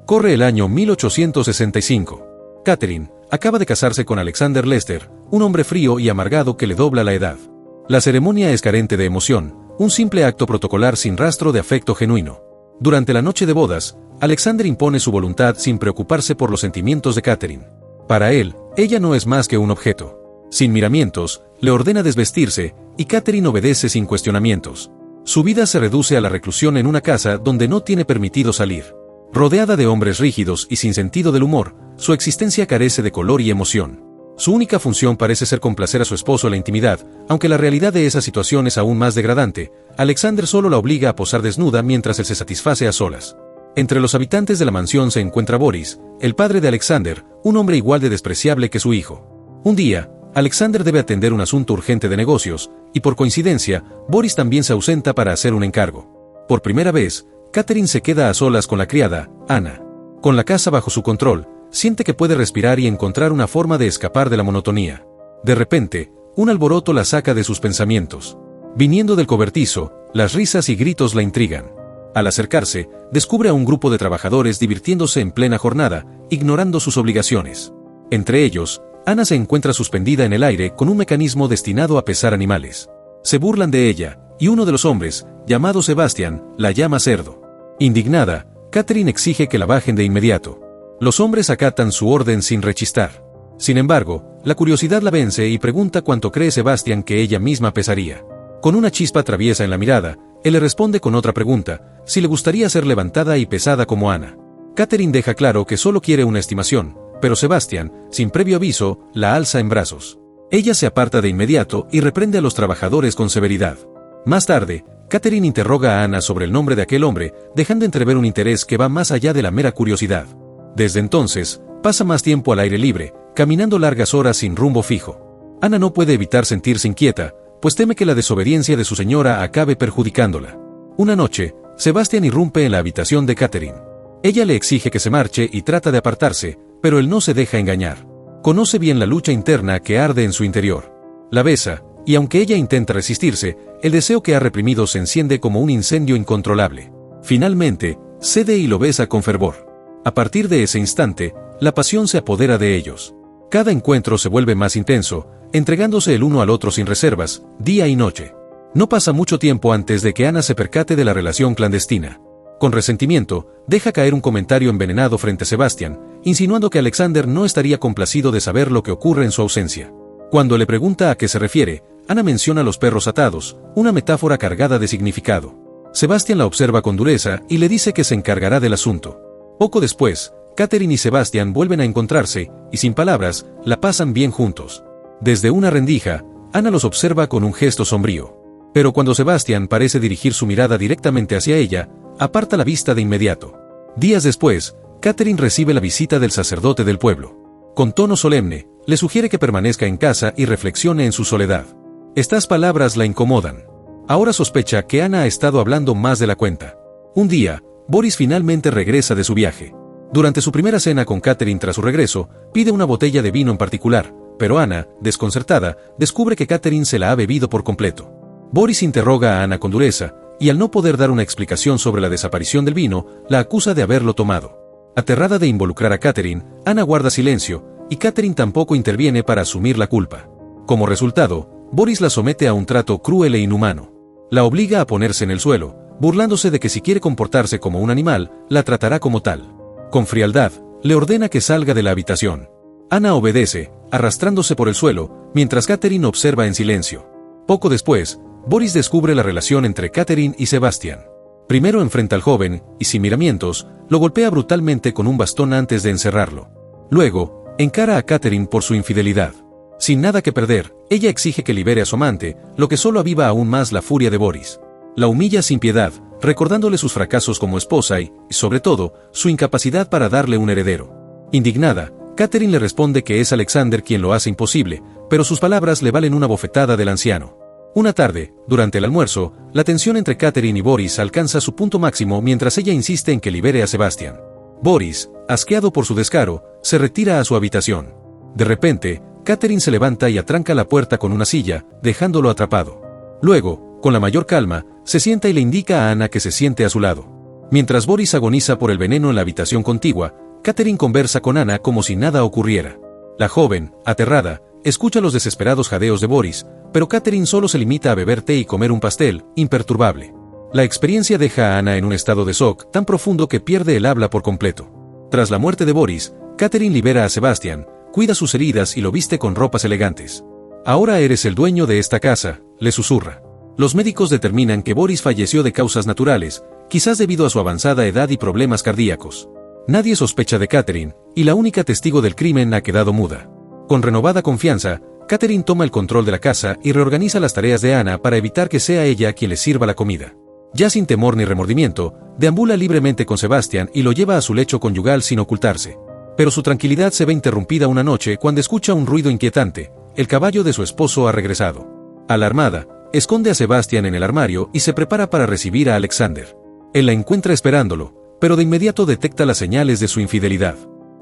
Corre el año 1865. Catherine acaba de casarse con Alexander Lester, un hombre frío y amargado que le dobla la edad. La ceremonia es carente de emoción, un simple acto protocolar sin rastro de afecto genuino. Durante la noche de bodas, Alexander impone su voluntad sin preocuparse por los sentimientos de Catherine. Para él, ella no es más que un objeto. Sin miramientos, le ordena desvestirse, y Catherine obedece sin cuestionamientos. Su vida se reduce a la reclusión en una casa donde no tiene permitido salir. Rodeada de hombres rígidos y sin sentido del humor, su existencia carece de color y emoción. Su única función parece ser complacer a su esposo en la intimidad, aunque la realidad de esa situación es aún más degradante. Alexander solo la obliga a posar desnuda mientras él se satisface a solas. Entre los habitantes de la mansión se encuentra Boris, el padre de Alexander, un hombre igual de despreciable que su hijo. Un día, Alexander debe atender un asunto urgente de negocios, y por coincidencia, Boris también se ausenta para hacer un encargo. Por primera vez, Catherine se queda a solas con la criada, Anna. Con la casa bajo su control, siente que puede respirar y encontrar una forma de escapar de la monotonía. De repente, un alboroto la saca de sus pensamientos. Viniendo del cobertizo, las risas y gritos la intrigan. Al acercarse, descubre a un grupo de trabajadores divirtiéndose en plena jornada, ignorando sus obligaciones. Entre ellos, Anna se encuentra suspendida en el aire con un mecanismo destinado a pesar animales. Se burlan de ella, y uno de los hombres, llamado Sebastian, la llama cerdo. Indignada, Catherine exige que la bajen de inmediato. Los hombres acatan su orden sin rechistar. Sin embargo, la curiosidad la vence y pregunta cuánto cree Sebastian que ella misma pesaría. Con una chispa traviesa en la mirada, él le responde con otra pregunta, si le gustaría ser levantada y pesada como Anna. Catherine deja claro que solo quiere una estimación, pero Sebastian, sin previo aviso, la alza en brazos. Ella se aparta de inmediato y reprende a los trabajadores con severidad. Más tarde, Catherine interroga a Anna sobre el nombre de aquel hombre, dejando entrever un interés que va más allá de la mera curiosidad. Desde entonces, pasa más tiempo al aire libre, caminando largas horas sin rumbo fijo. Anna no puede evitar sentirse inquieta, pues teme que la desobediencia de su señora acabe perjudicándola. Una noche, Sebastian irrumpe en la habitación de Catherine. Ella le exige que se marche y trata de apartarse, pero él no se deja engañar. Conoce bien la lucha interna que arde en su interior. La besa, y aunque ella intenta resistirse, el deseo que ha reprimido se enciende como un incendio incontrolable. Finalmente, cede y lo besa con fervor. A partir de ese instante, la pasión se apodera de ellos. Cada encuentro se vuelve más intenso, entregándose el uno al otro sin reservas, día y noche. No pasa mucho tiempo antes de que Anna se percate de la relación clandestina. Con resentimiento, deja caer un comentario envenenado frente a Sebastian, insinuando que Alexander no estaría complacido de saber lo que ocurre en su ausencia. Cuando le pregunta a qué se refiere, Anna menciona los perros atados, una metáfora cargada de significado. Sebastian la observa con dureza y le dice que se encargará del asunto. Poco después, Catherine y Sebastian vuelven a encontrarse, y sin palabras, la pasan bien juntos. Desde una rendija, Anna los observa con un gesto sombrío. Pero cuando Sebastian parece dirigir su mirada directamente hacia ella, aparta la vista de inmediato. Días después, Catherine recibe la visita del sacerdote del pueblo. Con tono solemne, le sugiere que permanezca en casa y reflexione en su soledad. Estas palabras la incomodan. Ahora sospecha que Anna ha estado hablando más de la cuenta. Un día, Boris finalmente regresa de su viaje. Durante su primera cena con Catherine tras su regreso, pide una botella de vino en particular, pero Anna, desconcertada, descubre que Catherine se la ha bebido por completo. Boris interroga a Anna con dureza, y al no poder dar una explicación sobre la desaparición del vino, la acusa de haberlo tomado. Aterrada de involucrar a Catherine, Anna guarda silencio, y Catherine tampoco interviene para asumir la culpa. Como resultado, Boris la somete a un trato cruel e inhumano. La obliga a ponerse en el suelo, burlándose de que si quiere comportarse como un animal, la tratará como tal. Con frialdad, le ordena que salga de la habitación. Anna obedece, arrastrándose por el suelo, mientras Catherine observa en silencio. Poco después, Boris descubre la relación entre Catherine y Sebastian. Primero enfrenta al joven, y sin miramientos, lo golpea brutalmente con un bastón antes de encerrarlo. Luego, encara a Catherine por su infidelidad. Sin nada que perder, ella exige que libere a su amante, lo que solo aviva aún más la furia de Boris. La humilla sin piedad, recordándole sus fracasos como esposa y, sobre todo, su incapacidad para darle un heredero. Indignada, Catherine le responde que es Alexander quien lo hace imposible, pero sus palabras le valen una bofetada del anciano. Una tarde, durante el almuerzo, la tensión entre Catherine y Boris alcanza su punto máximo mientras ella insiste en que libere a Sebastian. Boris, asqueado por su descaro, se retira a su habitación. De repente, Catherine se levanta y atranca la puerta con una silla, dejándolo atrapado. Luego, con la mayor calma, se sienta y le indica a Anna que se siente a su lado. Mientras Boris agoniza por el veneno en la habitación contigua, Catherine conversa con Ana como si nada ocurriera. La joven, aterrada, escucha los desesperados jadeos de Boris, pero Catherine solo se limita a beber té y comer un pastel, imperturbable. La experiencia deja a Ana en un estado de shock tan profundo que pierde el habla por completo. Tras la muerte de Boris, Catherine libera a Sebastian, cuida sus heridas y lo viste con ropas elegantes. «Ahora eres el dueño de esta casa», le susurra. Los médicos determinan que Boris falleció de causas naturales, quizás debido a su avanzada edad y problemas cardíacos. Nadie sospecha de Catherine, y la única testigo del crimen ha quedado muda. Con renovada confianza, Catherine toma el control de la casa y reorganiza las tareas de Ana para evitar que sea ella quien le sirva la comida. Ya sin temor ni remordimiento, deambula libremente con Sebastian y lo lleva a su lecho conyugal sin ocultarse. Pero su tranquilidad se ve interrumpida una noche cuando escucha un ruido inquietante. El caballo de su esposo ha regresado. Alarmada, esconde a Sebastian en el armario y se prepara para recibir a Alexander. Él la encuentra esperándolo, pero de inmediato detecta las señales de su infidelidad.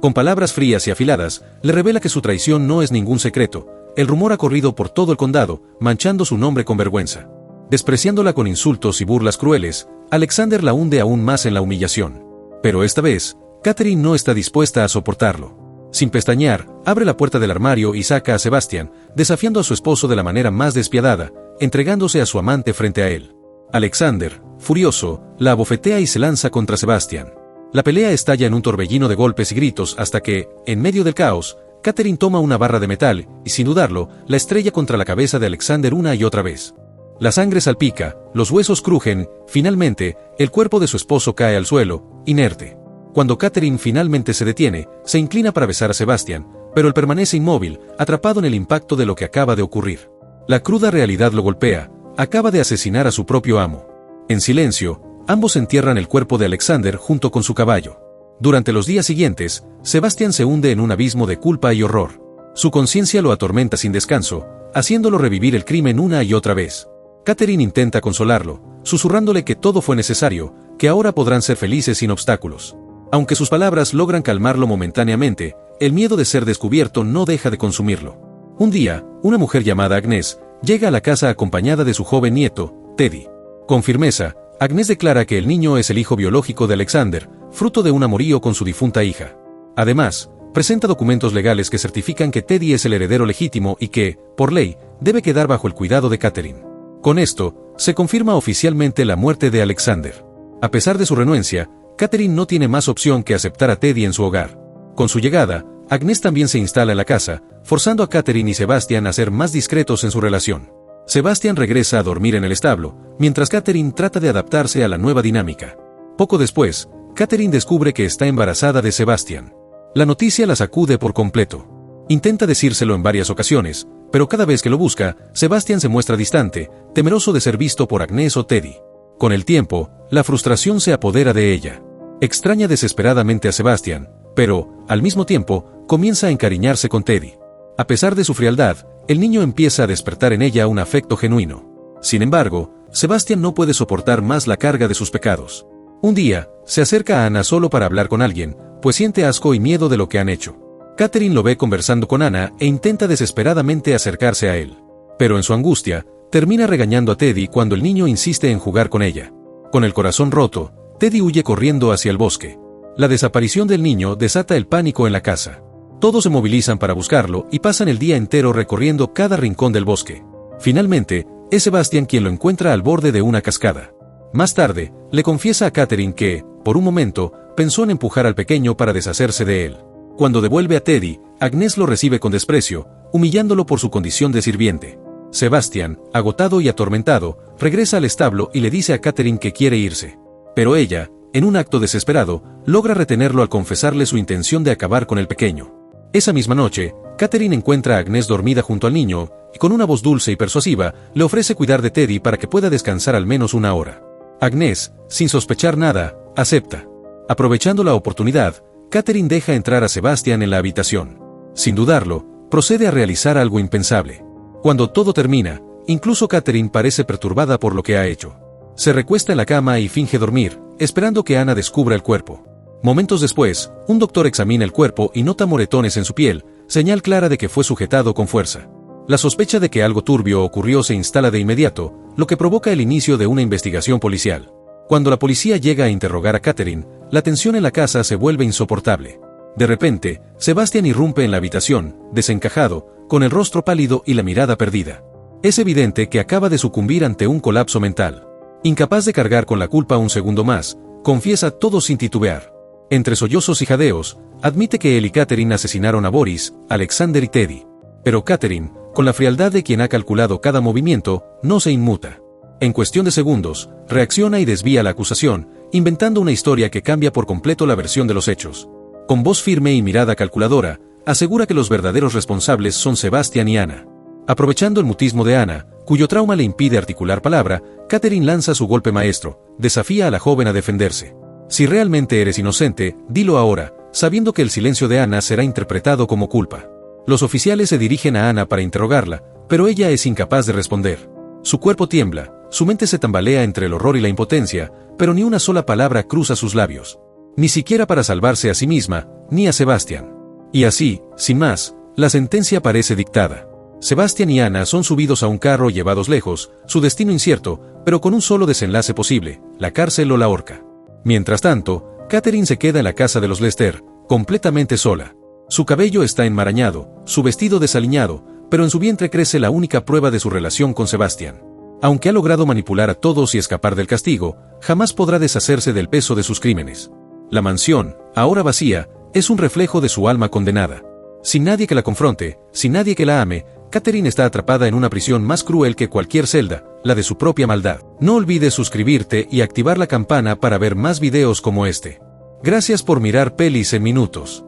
Con palabras frías y afiladas, le revela que su traición no es ningún secreto. El rumor ha corrido por todo el condado, manchando su nombre con vergüenza. Despreciándola con insultos y burlas crueles, Alexander la hunde aún más en la humillación. Pero esta vez, Catherine no está dispuesta a soportarlo. Sin pestañear, abre la puerta del armario y saca a Sebastian, desafiando a su esposo de la manera más despiadada, entregándose a su amante frente a él. Alexander, furioso, la abofetea y se lanza contra Sebastian. La pelea estalla en un torbellino de golpes y gritos hasta que, en medio del caos, Catherine toma una barra de metal y, sin dudarlo, la estrella contra la cabeza de Alexander una y otra vez. La sangre salpica, los huesos crujen, finalmente, el cuerpo de su esposo cae al suelo, inerte. Cuando Catherine finalmente se detiene, se inclina para besar a Sebastian, pero él permanece inmóvil, atrapado en el impacto de lo que acaba de ocurrir. La cruda realidad lo golpea, acaba de asesinar a su propio amo. En silencio, ambos entierran el cuerpo de Alexander junto con su caballo. Durante los días siguientes, Sebastian se hunde en un abismo de culpa y horror. Su conciencia lo atormenta sin descanso, haciéndolo revivir el crimen una y otra vez. Catherine intenta consolarlo, susurrándole que todo fue necesario, que ahora podrán ser felices sin obstáculos. Aunque sus palabras logran calmarlo momentáneamente, el miedo de ser descubierto no deja de consumirlo. Un día, una mujer llamada Agnes llega a la casa acompañada de su joven nieto, Teddy. Con firmeza, Agnes declara que el niño es el hijo biológico de Alexander, fruto de un amorío con su difunta hija. Además, presenta documentos legales que certifican que Teddy es el heredero legítimo y que, por ley, debe quedar bajo el cuidado de Catherine. Con esto, se confirma oficialmente la muerte de Alexander. A pesar de su renuencia, Catherine no tiene más opción que aceptar a Teddy en su hogar. Con su llegada, Agnes también se instala en la casa, forzando a Catherine y Sebastian a ser más discretos en su relación. Sebastian regresa a dormir en el establo, mientras Catherine trata de adaptarse a la nueva dinámica. Poco después, Catherine descubre que está embarazada de Sebastian. La noticia la sacude por completo. Intenta decírselo en varias ocasiones, pero cada vez que lo busca, Sebastian se muestra distante, temeroso de ser visto por Agnes o Teddy. Con el tiempo, la frustración se apodera de ella. Extraña desesperadamente a Sebastian, pero, al mismo tiempo, comienza a encariñarse con Teddy. A pesar de su frialdad, el niño empieza a despertar en ella un afecto genuino. Sin embargo, Sebastian no puede soportar más la carga de sus pecados. Un día, se acerca a Ana solo para hablar con alguien, pues siente asco y miedo de lo que han hecho. Catherine lo ve conversando con Ana e intenta desesperadamente acercarse a él. Pero en su angustia, termina regañando a Teddy cuando el niño insiste en jugar con ella. Con el corazón roto, Teddy huye corriendo hacia el bosque. La desaparición del niño desata el pánico en la casa. Todos se movilizan para buscarlo y pasan el día entero recorriendo cada rincón del bosque. Finalmente, es Sebastian quien lo encuentra al borde de una cascada. Más tarde, le confiesa a Catherine que, por un momento, pensó en empujar al pequeño para deshacerse de él. Cuando devuelve a Teddy, Agnes lo recibe con desprecio, humillándolo por su condición de sirviente. Sebastian, agotado y atormentado, regresa al establo y le dice a Catherine que quiere irse. Pero ella, en un acto desesperado, logra retenerlo al confesarle su intención de acabar con el pequeño. Esa misma noche, Catherine encuentra a Agnes dormida junto al niño, y con una voz dulce y persuasiva, le ofrece cuidar de Teddy para que pueda descansar al menos una hora. Agnes, sin sospechar nada, acepta. Aprovechando la oportunidad, Catherine deja entrar a Sebastian en la habitación. Sin dudarlo, procede a realizar algo impensable. Cuando todo termina, incluso Catherine parece perturbada por lo que ha hecho. Se recuesta en la cama y finge dormir, esperando que Ana descubra el cuerpo. Momentos después, un doctor examina el cuerpo y nota moretones en su piel, señal clara de que fue sujetado con fuerza. La sospecha de que algo turbio ocurrió se instala de inmediato, lo que provoca el inicio de una investigación policial. Cuando la policía llega a interrogar a Catherine, la tensión en la casa se vuelve insoportable. De repente, Sebastian irrumpe en la habitación, desencajado, con el rostro pálido y la mirada perdida. Es evidente que acaba de sucumbir ante un colapso mental. Incapaz de cargar con la culpa un segundo más, confiesa todo sin titubear. Entre sollozos y jadeos, admite que él y Catherine asesinaron a Boris, Alexander y Teddy. Pero Catherine, con la frialdad de quien ha calculado cada movimiento, no se inmuta. En cuestión de segundos, reacciona y desvía la acusación, inventando una historia que cambia por completo la versión de los hechos. Con voz firme y mirada calculadora, asegura que los verdaderos responsables son Sebastian y Anna. Aprovechando el mutismo de Anna, cuyo trauma le impide articular palabra, Catherine lanza su golpe maestro, desafía a la joven a defenderse. Si realmente eres inocente, dilo ahora, sabiendo que el silencio de Anna será interpretado como culpa. Los oficiales se dirigen a Anna para interrogarla, pero ella es incapaz de responder. Su cuerpo tiembla, su mente se tambalea entre el horror y la impotencia, pero ni una sola palabra cruza sus labios. Ni siquiera para salvarse a sí misma, ni a Sebastian. Y así, sin más, la sentencia parece dictada. Sebastian y Anna son subidos a un carro y llevados lejos, su destino incierto, pero con un solo desenlace posible, la cárcel o la horca. Mientras tanto, Catherine se queda en la casa de los Lester, completamente sola. Su cabello está enmarañado, su vestido desaliñado, pero en su vientre crece la única prueba de su relación con Sebastian. Aunque ha logrado manipular a todos y escapar del castigo, jamás podrá deshacerse del peso de sus crímenes. La mansión, ahora vacía, es un reflejo de su alma condenada. Sin nadie que la confronte, sin nadie que la ame, Catherine está atrapada en una prisión más cruel que cualquier celda, la de su propia maldad. No olvides suscribirte y activar la campana para ver más videos como este. Gracias por mirar Pelis en Minutos.